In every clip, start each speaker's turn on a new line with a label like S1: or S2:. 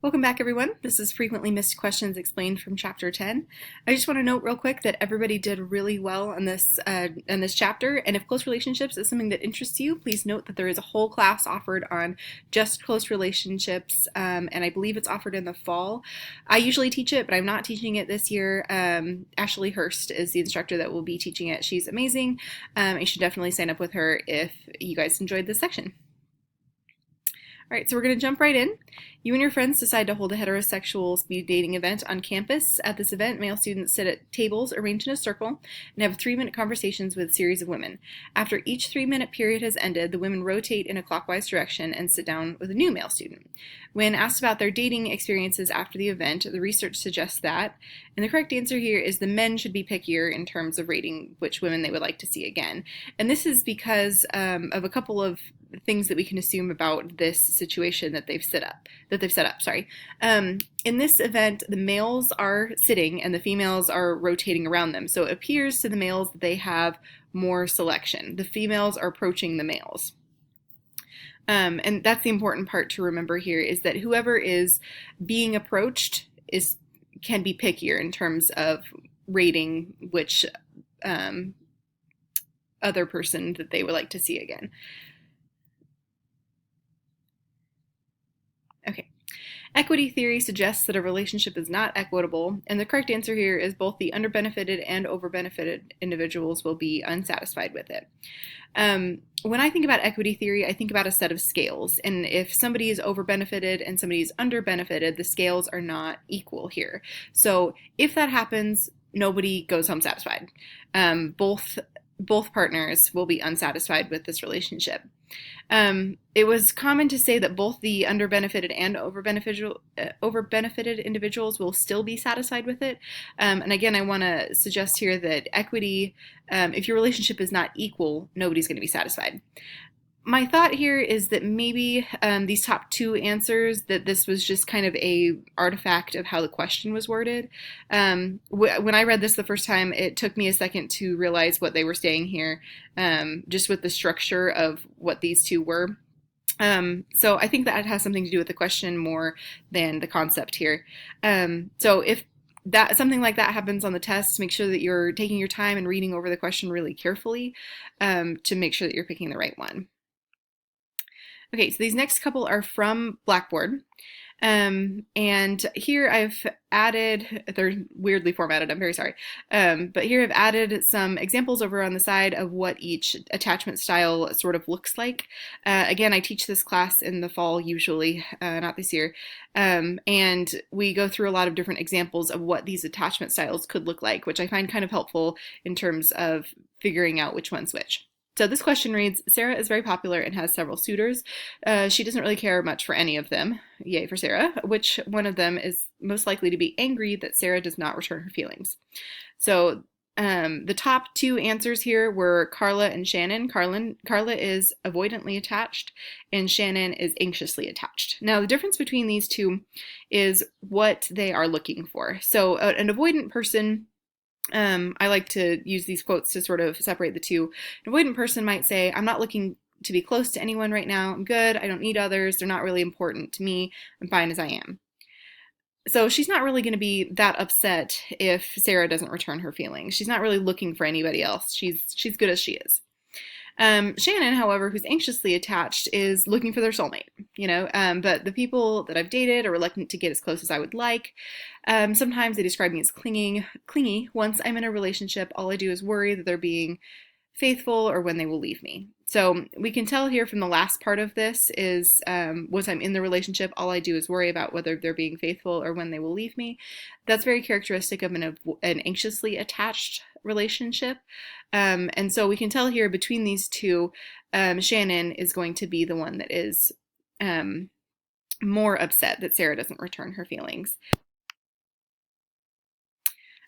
S1: Welcome back, everyone. This is Frequently Missed Questions Explained from Chapter 10. I just want to note real quick that everybody did really well in this chapter, and if close relationships is something that interests you, please note that there is a whole class offered on just close relationships, and I believe it's offered in the fall. I usually teach it, but I'm not teaching it this year. Ashley Hurst is the instructor that will be teaching it. She's amazing. You should definitely sign up with her if you guys enjoyed this section. All right, so we're going to jump right in. You and your friends decide to hold a heterosexual speed dating event on campus. At this event, male students sit at tables arranged in a circle and have 3-minute conversations with a series of women. After each 3-minute period has ended, the women rotate in a clockwise direction and sit down with a new male student. When asked about their dating experiences after the event, the research suggests that, and the correct answer here is the men should be pickier in terms of rating which women they would like to see again. And this is because of a couple of things that we can assume about this situation that they've set up. In this event, the males are sitting and the females are rotating around them. So it appears to the males that they have more selection. The females are approaching the males. And that's the important part to remember here, is that whoever is being approached can be pickier in terms of rating which other person that they would like to see again. Okay. Equity theory suggests that a relationship is not equitable, and the correct answer here is both the underbenefited and overbenefited individuals will be unsatisfied with it. When I think about equity theory, I think about a set of scales, and if somebody is overbenefited and somebody is underbenefited, the scales are not equal here. So if that happens, nobody goes home satisfied. Both partners will be unsatisfied with this relationship. It was common to say that both the underbenefited and overbenefited individuals will still be satisfied with it. And again, I want to suggest here that equity, if your relationship is not equal, nobody's going to be satisfied. My thought here is that maybe these top two answers, that this was just kind of a artifact of how the question was worded. When I read this the first time, it took me a second to realize what they were saying here, just with the structure of what these two were. So I think that has something to do with the question more than the concept here. So if something like that happens on the test, make sure that you're taking your time and reading over the question really carefully to make sure that you're picking the right one. Okay, so these next couple are from Blackboard. And here I've added, they're weirdly formatted, I'm very sorry. But here I've added some examples over on the side of what each attachment style sort of looks like. Again, I teach this class in the fall usually, not this year. And we go through a lot of different examples of what these attachment styles could look like, which I find kind of helpful in terms of figuring out which one's which. So this question reads, Sarah is very popular and has several suitors. She doesn't really care much for any of them. Yay for Sarah. Which one of them is most likely to be angry that Sarah does not return her feelings? So the top two answers here were Carla and Shannon. Carla is avoidantly attached and Shannon is anxiously attached. Now the difference between these two is what they are looking for. So an avoidant person, I like to use these quotes to sort of separate the two. An avoidant person might say, I'm not looking to be close to anyone right now. I'm good. I don't need others. They're not really important to me. I'm fine as I am. So she's not really going to be that upset if Sarah doesn't return her feelings. She's not really looking for anybody else. She's good as she is. Shannon, however, who's anxiously attached, is looking for their soulmate, but the people that I've dated are reluctant to get as close as I would like. Sometimes they describe me as clingy. Once I'm in a relationship, all I do is worry that they're being faithful or when they will leave me. So we can tell here from the last part of this is once I'm in the relationship, all I do is worry about whether they're being faithful or when they will leave me. That's very characteristic of an anxiously attached relationship. And so we can tell here between these two, Shannon is going to be the one that is more upset that Sarah doesn't return her feelings.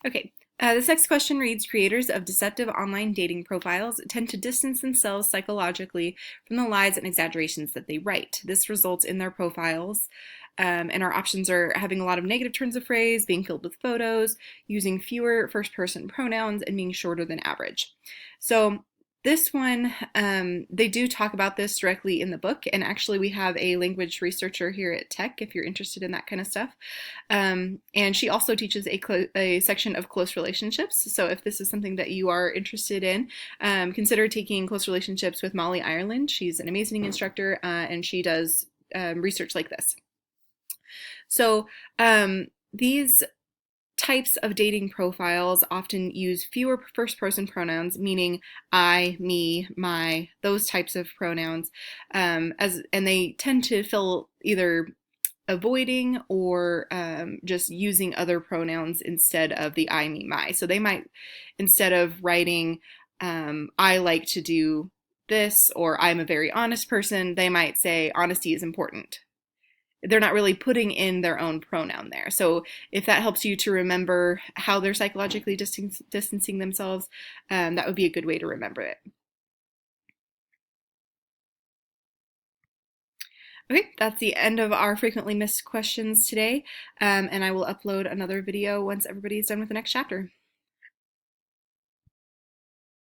S1: Okay. This next question reads, creators of deceptive online dating profiles tend to distance themselves psychologically from the lies and exaggerations that they write. This results in their profiles, and our options are having a lot of negative turns of phrase, being filled with photos, using fewer first-person pronouns, and being shorter than average. So This one, they do talk about this directly in the book, and actually, we have a language researcher here at Tech if you're interested in that kind of stuff. And she also teaches a section of close relationships. So if this is something that you are interested in, consider taking close relationships with Molly Ireland. She's an amazing instructor, and she does research like this. So these types of dating profiles often use fewer first person pronouns, meaning I, me, my, those types of pronouns, and they tend to fill either avoiding or just using other pronouns instead of the I, me, my. So they might, instead of writing I like to do this or I'm a very honest person, they might say honesty is important. They're not really putting in their own pronoun there. So if that helps you to remember how they're psychologically distancing themselves, that would be a good way to remember it. Okay, that's the end of our frequently missed questions today, and I will upload another video once everybody's done with the next chapter.